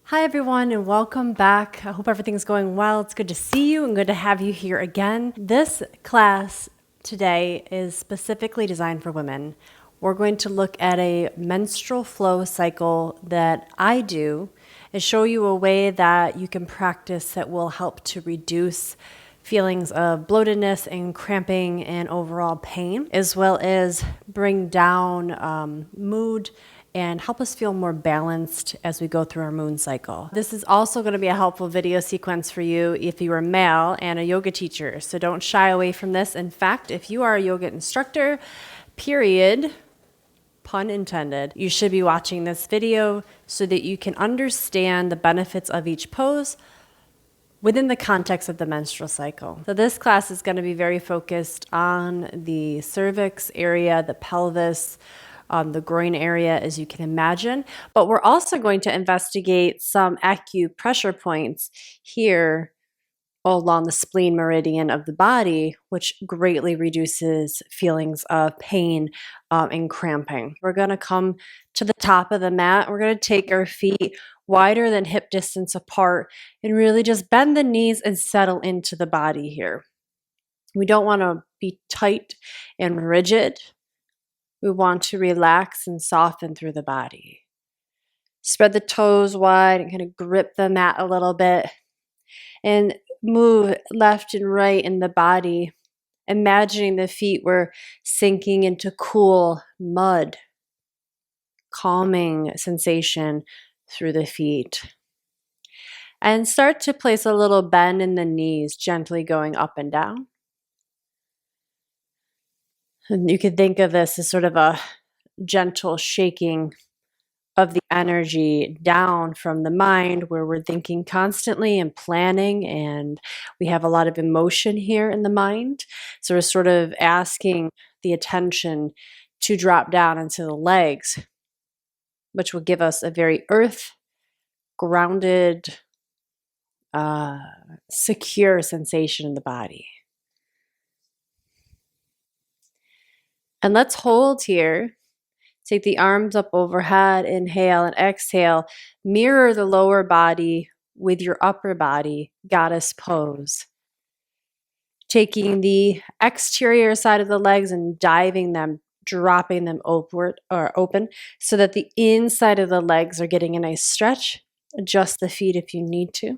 Hi everyone and welcome back. I hope everything's going well. It's good to see you and good to have you here again. This class today is specifically designed for women. We're going to look at a menstrual flow cycle that I do and show you a way that you can practice that will help to reduce feelings of bloatedness and cramping and overall pain, as well as bring down mood and help us feel more balanced as we go through our moon cycle. This is also going to be a helpful video sequence for you if you are male and a yoga teacher, so don't shy away from this. In fact, if you are a yoga instructor, period, pun intended, you should be watching this video so that you can understand the benefits of each pose within the context of the menstrual cycle. So this class is going to be very focused on the cervix area, the pelvis, the groin area, as you can imagine. But we're also going to investigate some acupressure points here along the spleen meridian of the body, which greatly reduces feelings of pain and cramping. We're going to come to the top of the mat. We're going to take our feet wider than hip distance apart and really just bend the knees and settle into the body here. We don't want to be tight and rigid. We want to relax and soften through the body. Spread the toes wide and kind of grip the mat a little bit and move left and right in the body, imagining the feet were sinking into cool mud, calming sensation through the feet. And start to place a little bend in the knees, gently going up and down. And you could think of this as sort of a gentle shaking of the energy down from the mind, where we're thinking constantly and planning, and we have a lot of emotion here in the mind. So we're sort of asking the attention to drop down into the legs, which will give us a very earth, grounded, secure sensation in the body. And let's hold here. Take the arms up overhead, inhale and exhale. Mirror the lower body with your upper body, goddess pose. Taking the exterior side of the legs and diving them, dropping them upward or open so that the inside of the legs are getting a nice stretch. Adjust the feet if you need to.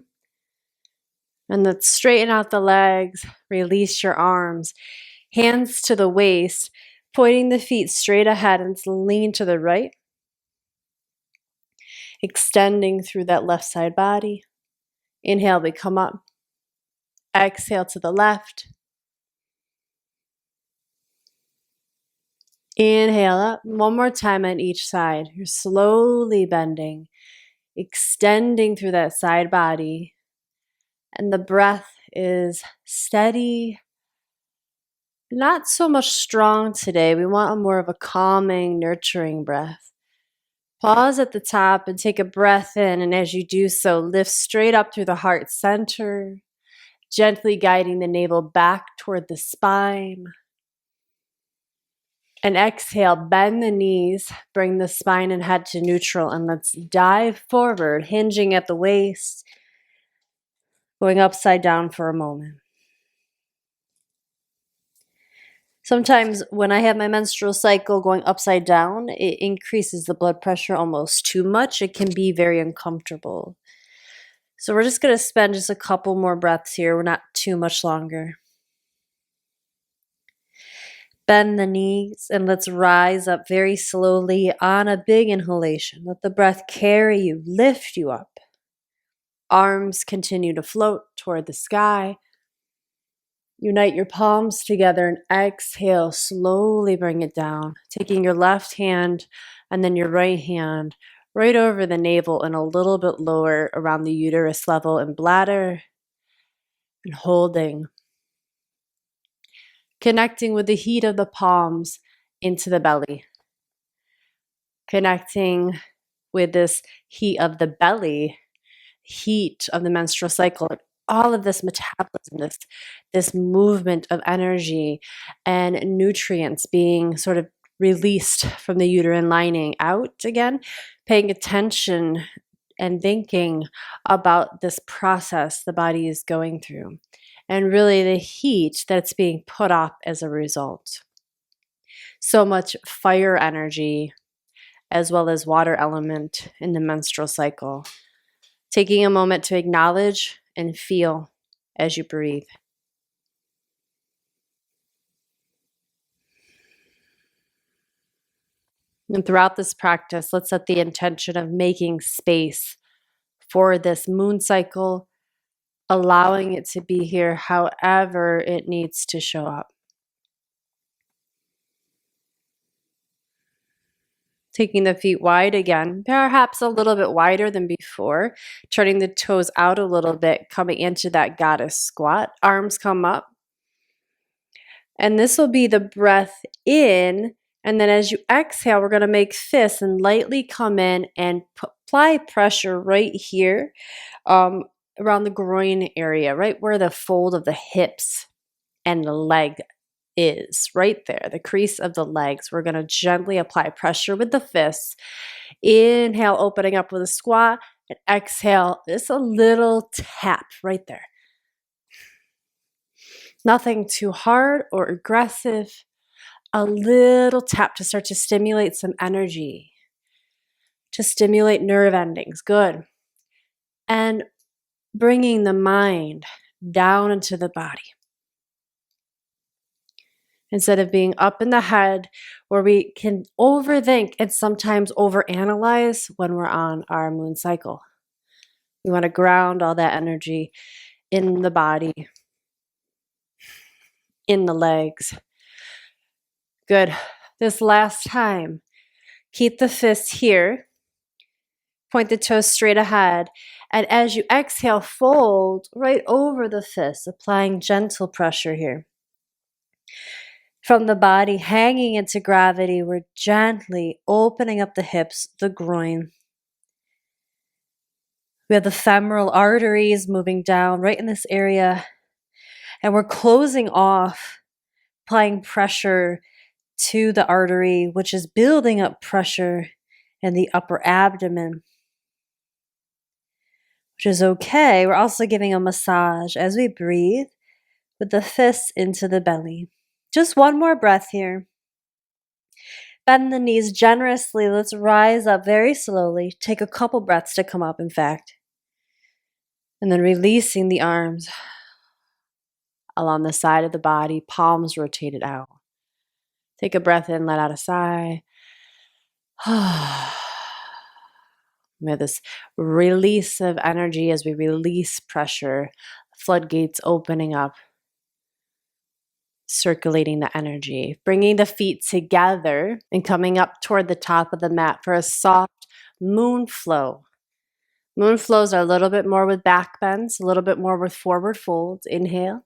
And let's straighten out the legs, release your arms, hands to the waist, pointing the feet straight ahead and lean to the right. Extending through that left side body. Inhale, we come up. Exhale to the left. Inhale up. One more time on each side. You're slowly bending, extending through that side body. And the breath is steady, not so much strong today. We want more of a calming, nurturing breath. Pause at the top and take a breath in, and as you do so, lift straight up through the heart center, gently guiding the navel back toward the spine. And exhale, bend the knees, bring the spine and head to neutral, and let's dive forward, hinging at the waist, going upside down for a moment. Sometimes when I have my menstrual cycle going upside down, it increases the blood pressure almost too much. It can be very uncomfortable. So we're just going to spend just a couple more breaths here. We're not too much longer. Bend the knees and let's rise up very slowly on a big inhalation. Let the breath carry you, lift you up. Arms continue to float toward the sky. Unite your palms together and exhale, slowly bring it down, taking your left hand and then your right hand right over the navel and a little bit lower around the uterus level and bladder, and holding. Connecting with the heat of the palms into the belly. Connecting with this heat of the belly, heat of the menstrual cycle, all of this metabolism, this movement of energy and nutrients being sort of released from the uterine lining out again, paying attention and thinking about this process the body is going through and really the heat that's being put up as a result. So much fire energy as well as water element in the menstrual cycle. Taking a moment to acknowledge and feel as you breathe. And throughout this practice, let's set the intention of making space for this moon cycle, allowing it to be here however it needs to show up. Taking the feet wide again, perhaps a little bit wider than before, turning the toes out a little bit, coming into that goddess squat. Arms come up. And this will be the breath in. And then as you exhale, we're going to make fists and lightly come in and apply pressure right here around the groin area, right where the fold of the hips and the leg is, right there, the crease of the legs. We're going to gently apply pressure with the fists. Inhale, opening up with a squat, and exhale, just a little tap right there. Nothing too hard or aggressive. A little tap to start to stimulate some energy, to stimulate nerve endings. Good. And bringing the mind down into the body. Instead of being up in the head where we can overthink and sometimes overanalyze when we're on our moon cycle. We want to ground all that energy in the body, in the legs. Good. This last time, keep the fists here. Point the toes straight ahead. And as you exhale, fold right over the fists, applying gentle pressure here. From the body hanging into gravity, we're gently opening up the hips, the groin. We have the femoral arteries moving down right in this area. And we're closing off, applying pressure to the artery, which is building up pressure in the upper abdomen, which is okay. We're also giving a massage as we breathe with the fists into the belly. Just one more breath here. Bend the knees generously. Let's rise up very slowly. Take a couple breaths to come up, in fact. And then releasing the arms along the side of the body, palms rotated out. Take a breath in, let out a sigh. We have this release of energy as we release pressure, floodgates opening up, circulating the energy, bringing the feet together and coming up toward the top of the mat for a soft moon flow. Moon flows are a little bit more with back bends, a little bit more with forward folds. Inhale.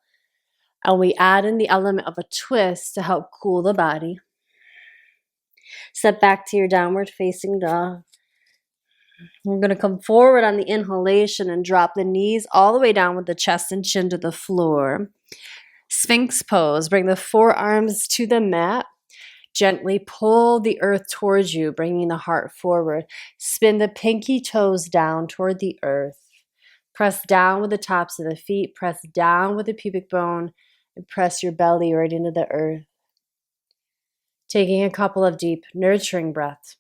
And we add in the element of a twist to help cool the body. Step back to your downward facing dog. We're going to come forward on the inhalation and drop the knees all the way down with the chest and chin to the floor. Sphinx pose. Bring the forearms to the mat. Gently pull the earth towards you, bringing the heart forward. Spin the pinky toes down toward the earth. Press down with the tops of the feet. Press down with the pubic bone. And press your belly right into the earth. Taking a couple of deep, nurturing breaths.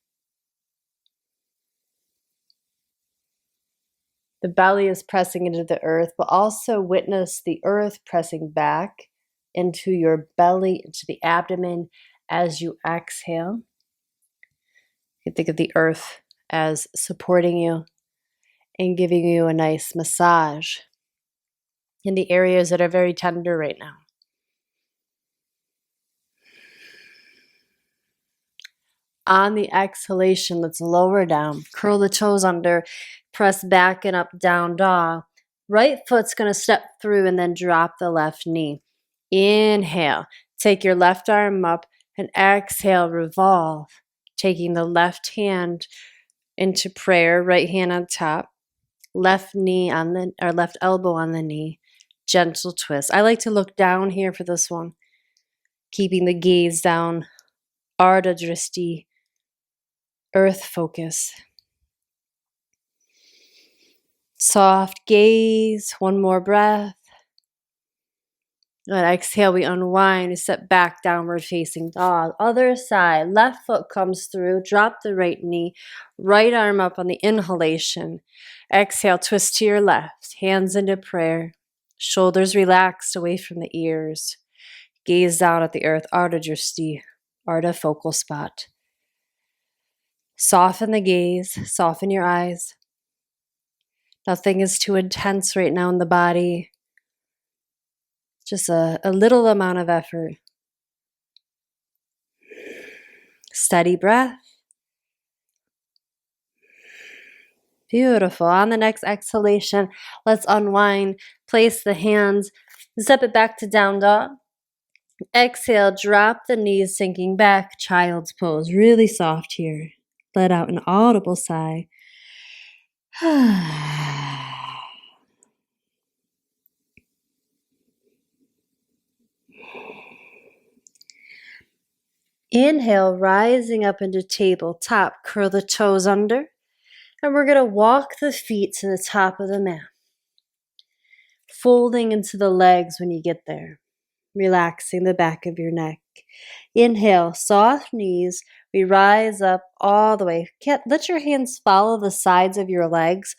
The belly is pressing into the earth, but also witness the earth pressing back into your belly, into the abdomen as you exhale. You can think of the earth as supporting you and giving you a nice massage in the areas that are very tender right now. On the exhalation, let's lower down, curl the toes under, press back and up, down dog. Right foot's going to step through and then drop the left knee. Inhale, take your left arm up and exhale, revolve. Taking the left hand into prayer, right hand on top, left knee on the, or left elbow on the knee, gentle twist. I like to look down here for this one, keeping the gaze down, Ardha Drishti, earth focus. Soft gaze, one more breath. And exhale, we unwind, we step back, downward facing dog. Other side, left foot comes through, drop the right knee, right arm up on the inhalation. Exhale, twist to your left, hands into prayer. Shoulders relaxed away from the ears. Gaze down at the earth, Ardha Drishti, Ardha focal spot. Soften the gaze, soften your eyes. Nothing is too intense right now in the body. Just a little amount of effort. Steady breath. Beautiful. On the next exhalation, let's unwind. Place the hands, step it back to down dog. Exhale, drop the knees, sinking back, child's pose. Really soft here. Let out an audible sigh. Inhale, rising up into tabletop. Curl the toes under. And we're going to walk the feet to the top of the mat. Folding into the legs when you get there. Relaxing the back of your neck. Inhale, soft knees. We rise up all the way. Let your hands follow the sides of your legs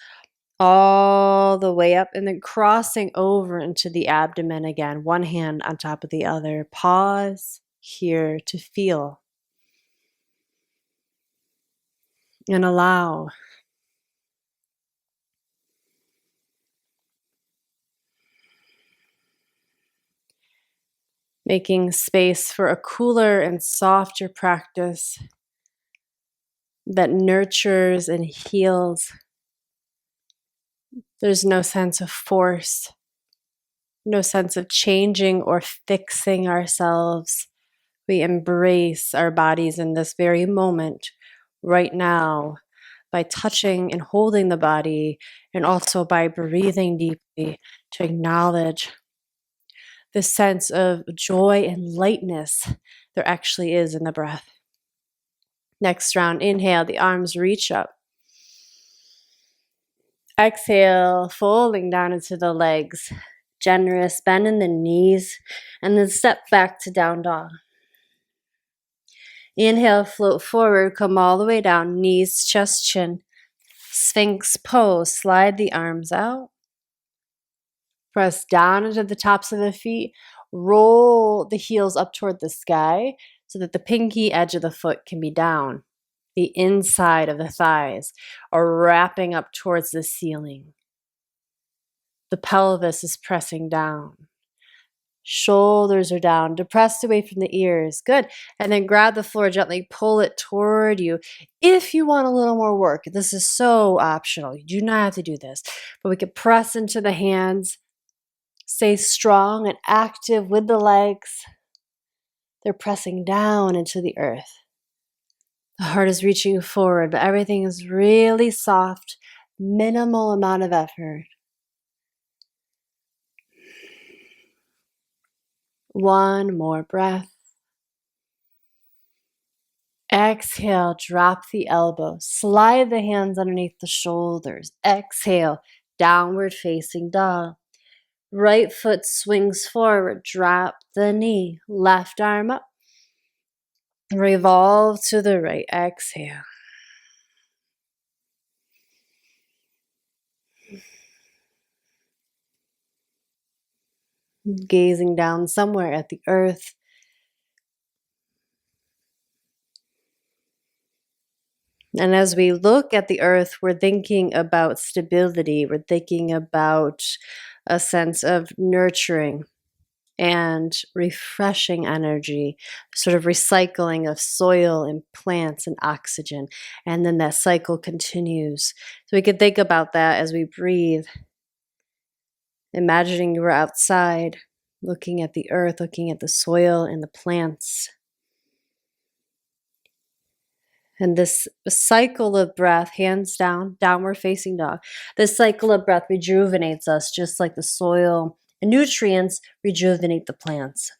all the way up and then crossing over into the abdomen again. One hand on top of the other. Pause here to feel and allow. Making space for a cooler and softer practice that nurtures and heals. There's no sense of force, no sense of changing or fixing ourselves. We embrace our bodies in this very moment, right now, by touching and holding the body, and also by breathing deeply to acknowledge the sense of joy and lightness there actually is in the breath. Next round, inhale, the arms reach up. Exhale, folding down into the legs. Generous bend in the knees, and then step back to down dog. Inhale, float forward, come all the way down, knees, chest, chin. Sphinx pose, slide the arms out. Press down into the tops of the feet. Roll the heels up toward the sky so that the pinky edge of the foot can be down. The inside of the thighs are wrapping up towards the ceiling. The pelvis is pressing down. Shoulders are down, depressed away from the ears. Good. And then grab the floor, gently pull it toward you. If you want a little more work, this is so optional. You do not have to do this. But we could press into the hands. Stay strong and active with the legs. They're pressing down into the earth. The heart is reaching forward, but everything is really soft, minimal amount of effort. One more breath. Exhale, drop the elbows. Slide the hands underneath the shoulders. Exhale, downward facing dog. Right foot swings forward. Drop the knee. Left arm up. Revolve to the right. Exhale. Gazing down somewhere at the earth. And as we look at the earth, we're thinking about stability. We're thinking about a sense of nurturing and refreshing energy, sort of recycling of soil and plants and oxygen. And then that cycle continues. So we can think about that as we breathe. Imagining you were outside, looking at the earth, looking at the soil and the plants. And this cycle of breath, hands down, downward facing dog. This cycle of breath rejuvenates us just like the soil and nutrients rejuvenate the plants.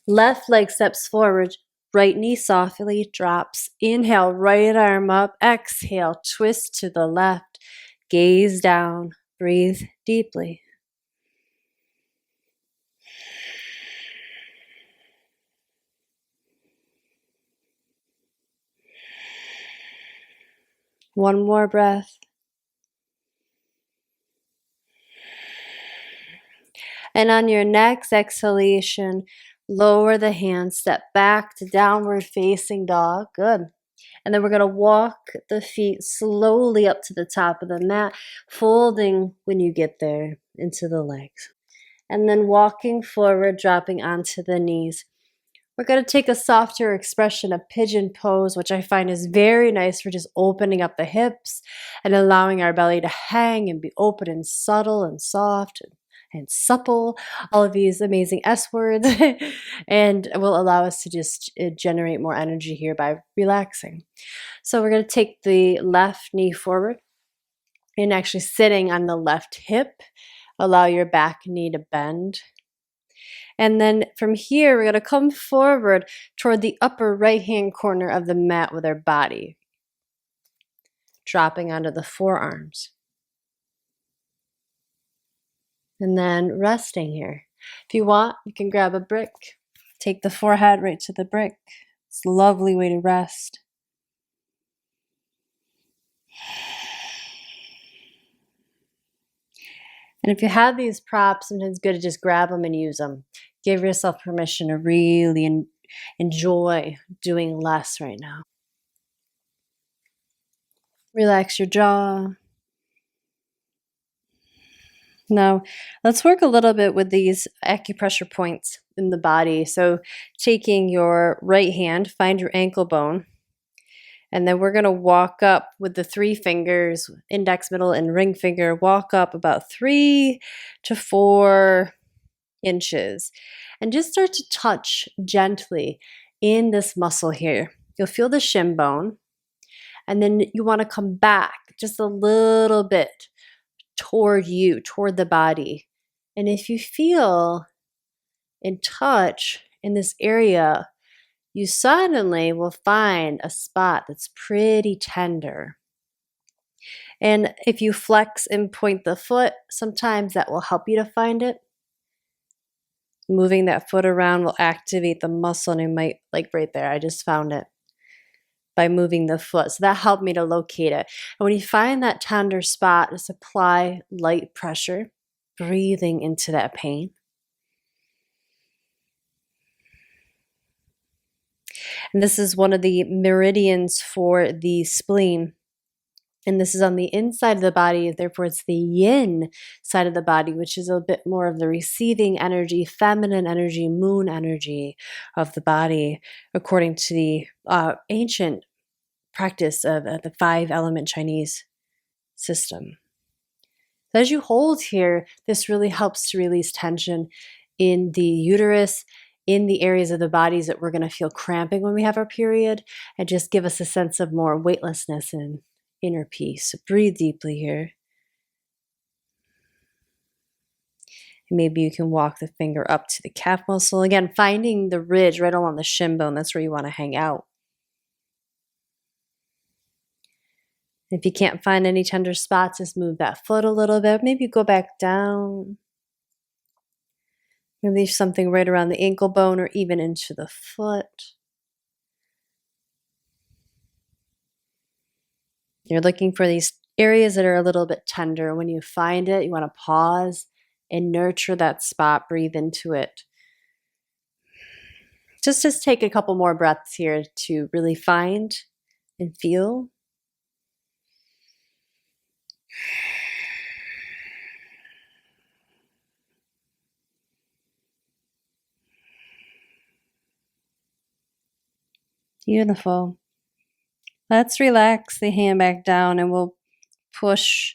Left leg steps forward, right knee softly drops. Inhale, right arm up. Exhale, twist to the left. Gaze down, breathe deeply. One more breath. And on your next exhalation, lower the hands, step back to downward facing dog. Good. And then we're going to walk the feet slowly up to the top of the mat, folding when you get there into the legs. And then walking forward, dropping onto the knees. We're going to take a softer expression of pigeon pose, which I find is very nice for just opening up the hips and allowing our belly to hang and be open and subtle and soft and supple, all of these amazing S words, and will allow us to just generate more energy here by relaxing. So we're going to take the left knee forward and actually sitting on the left hip. Allow your back knee to bend. And then from here, we're going to come forward toward the upper right-hand corner of the mat with our body, dropping onto the forearms. And then resting here. If you want, you can grab a brick. Take the forehead right to the brick. It's a lovely way to rest. And if you have these props, sometimes it's good to just grab them and use them. Give yourself permission to really enjoy doing less right now. Relax your jaw. Now, let's work a little bit with these acupressure points in the body. So taking your right hand, find your ankle bone. And then we're going to walk up with the 3 fingers, index, middle, and ring finger, walk up about 3 to 4 inches. And just start to touch gently in this muscle here. You'll feel the shin bone. And then you want to come back just a little bit toward you, toward the body. And if you feel and touch in this area, you suddenly will find a spot that's pretty tender. And if you flex and point the foot, sometimes that will help you to find it. Moving that foot around will activate the muscle, and it might, like right there, I just found it by moving the foot. So that helped me to locate it. And when you find that tender spot, just apply light pressure, breathing into that pain. And this is one of the meridians for the spleen. And this is on the inside of the body, therefore it's the yin side of the body, which is a bit more of the receiving energy, feminine energy, moon energy of the body, according to the ancient practice of the 5-element Chinese system. So as you hold here, this really helps to release tension in the uterus, in the areas of the bodies that we're going to feel cramping when we have our period, and just give us a sense of more weightlessness and inner peace. So breathe deeply here. And maybe you can walk the finger up to the calf muscle. Again, finding the ridge right along the shin bone. That's where you want to hang out. If you can't find any tender spots, just move that foot a little bit. Maybe go back down. Maybe something right around the ankle bone or even into the foot. You're looking for these areas that are a little bit tender. When you find it, you want to pause and nurture that spot. Breathe into it. Just take a couple more breaths here to really find and feel. Beautiful. Let's relax the hand back down and we'll push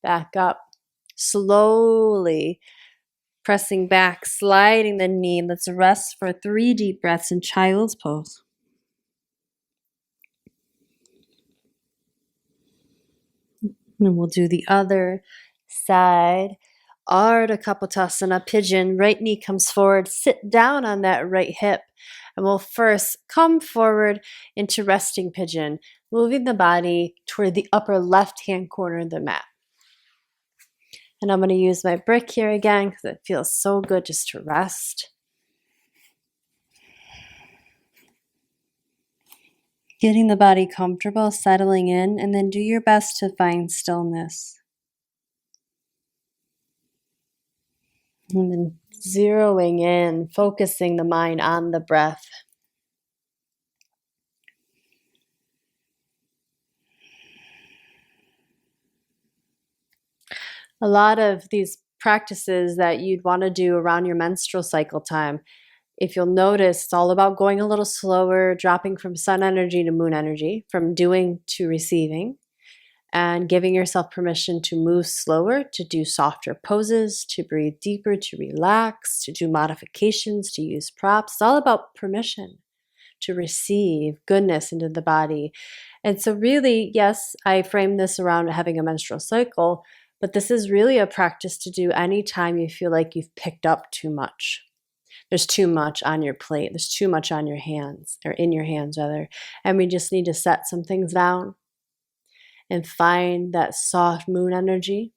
back up. Slowly pressing back, sliding the knee. Let's rest for 3 deep breaths in child's pose. And we'll do the other side. Ardha Kapotasana, pigeon. Right knee comes forward. Sit down on that right hip. And we'll first come forward into resting pigeon, moving the body toward the upper left-hand corner of the mat. And I'm going to use my brick here again because it feels so good just to rest. Getting the body comfortable, settling in, and then do your best to find stillness. And then zeroing in, focusing the mind on the breath. A lot of these practices that you'd want to do around your menstrual cycle time, if you'll notice, it's all about going a little slower, dropping from sun energy to moon energy, from doing to receiving, and giving yourself permission to move slower, to do softer poses, to breathe deeper, to relax, to do modifications, to use props. It's all about permission to receive goodness into the body. And so really, yes, I frame this around having a menstrual cycle, but this is really a practice to do anytime you feel like you've picked up too much. There's too much on your plate. There's too much on your hands, or in your hands rather. And we just need to set some things down and find that soft moon energy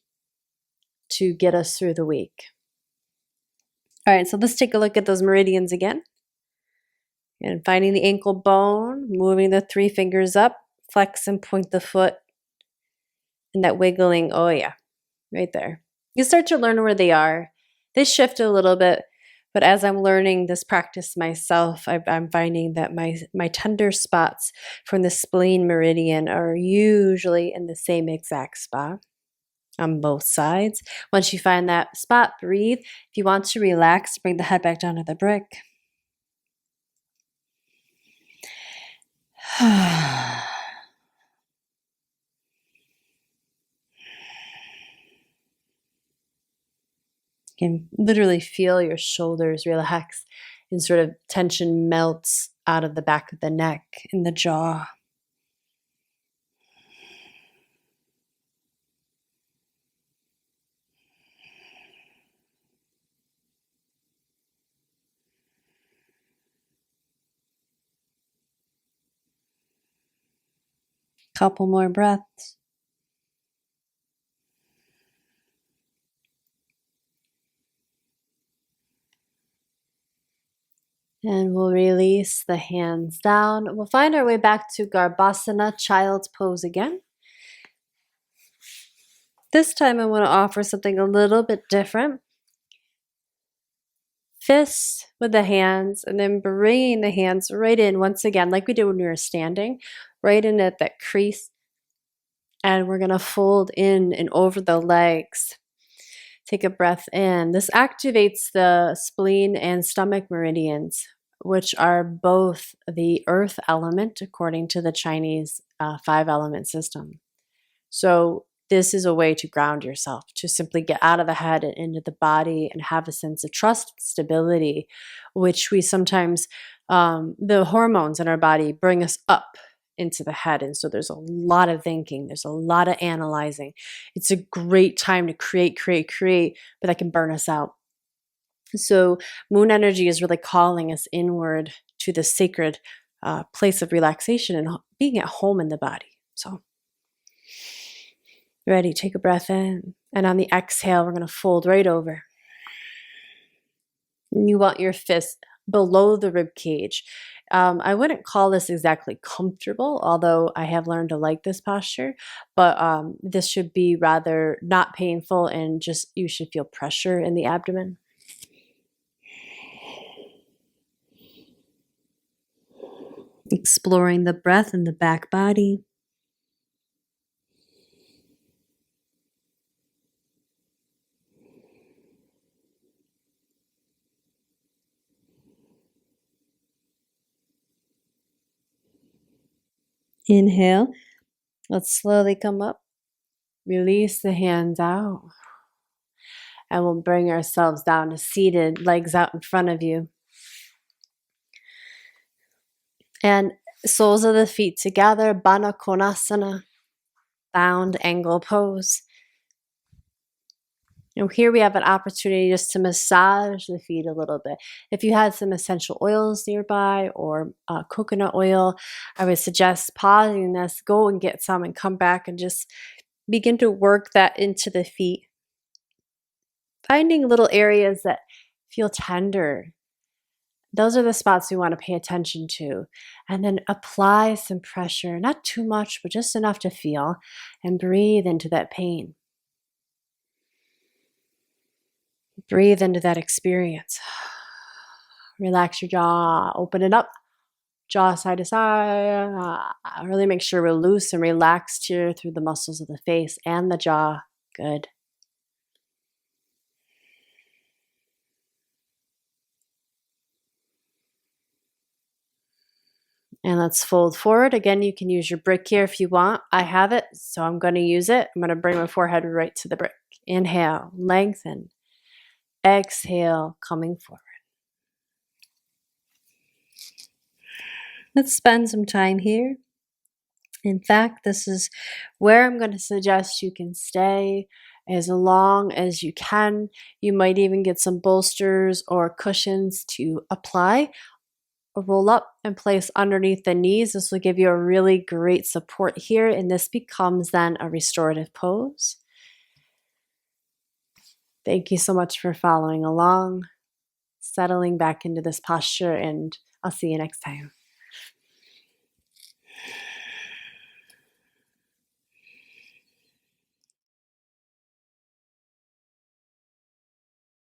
to get us through the week. All right, so let's take a look at those meridians again. And finding the ankle bone, moving the 3 fingers up, flex and point the foot. And that wiggling, oh yeah, right there. You start to learn where they are. They shift a little bit, but as I'm learning this practice myself, I'm finding that my tender spots from the spleen meridian are usually in the same exact spot on both sides. Once you find that spot, breathe. If you want to relax, bring the head back down to the brick. You can literally feel your shoulders relax and sort of tension melts out of the back of the neck and the jaw. Couple more breaths. And we'll release the hands down. We'll find our way back to Garbhasana, child's pose again. This time I want to offer something a little bit different. Fists with the hands, and then bringing the hands right in once again, like we did when we were standing, right in at that crease. And we're going to fold in and over the legs. Take a breath in. This activates the spleen and stomach meridians, which are both the earth element according to the Chinese 5-element system. So this is a way to ground yourself, to simply get out of the head and into the body and have a sense of trust, stability, which we sometimes, the hormones in our body bring us up into the head. And so there's a lot of thinking, there's a lot of analyzing. It's a great time to create, but that can burn us out. So moon energy is really calling us inward to the sacred place of relaxation and being at home in the body. So ready, take a breath in. And on the exhale, we're going to fold right over. And you want your fist below the rib cage. I wouldn't call this exactly comfortable, although I have learned to like this posture, but this should be rather not painful and just you should feel pressure in the abdomen. Exploring the breath in the back body. Inhale. Let's slowly come up. Release the hands out. And we'll bring ourselves down to seated, legs out in front of you. And soles of the feet together, Baddha Konasana, bound angle pose. And here we have an opportunity just to massage the feet a little bit. If you had some essential oils nearby or coconut oil, I would suggest pausing this, go and get some and come back and just begin to work that into the feet. finding little areas that feel tender. Those are the spots we want to pay attention to. And then apply some pressure, not too much, but just enough to feel, and breathe into that pain. Breathe into that experience. Relax your jaw, open it up, jaw side to side. Really make sure we're loose and relaxed here through the muscles of the face and the jaw. Good. And let's fold forward. Again, you can use your brick here if you want. I have it, so I'm going to use it. I'm going to bring my forehead right to the brick. Inhale, lengthen. Exhale, coming forward. Let's spend some time here. In fact, this is where I'm going to suggest you can stay as long as you can. You might even get some bolsters or cushions to apply. Roll up and place underneath the knees. This will give you a really great support here, and this becomes then a restorative pose. Thank you so much for following along, settling back into this posture, and I'll see you next time.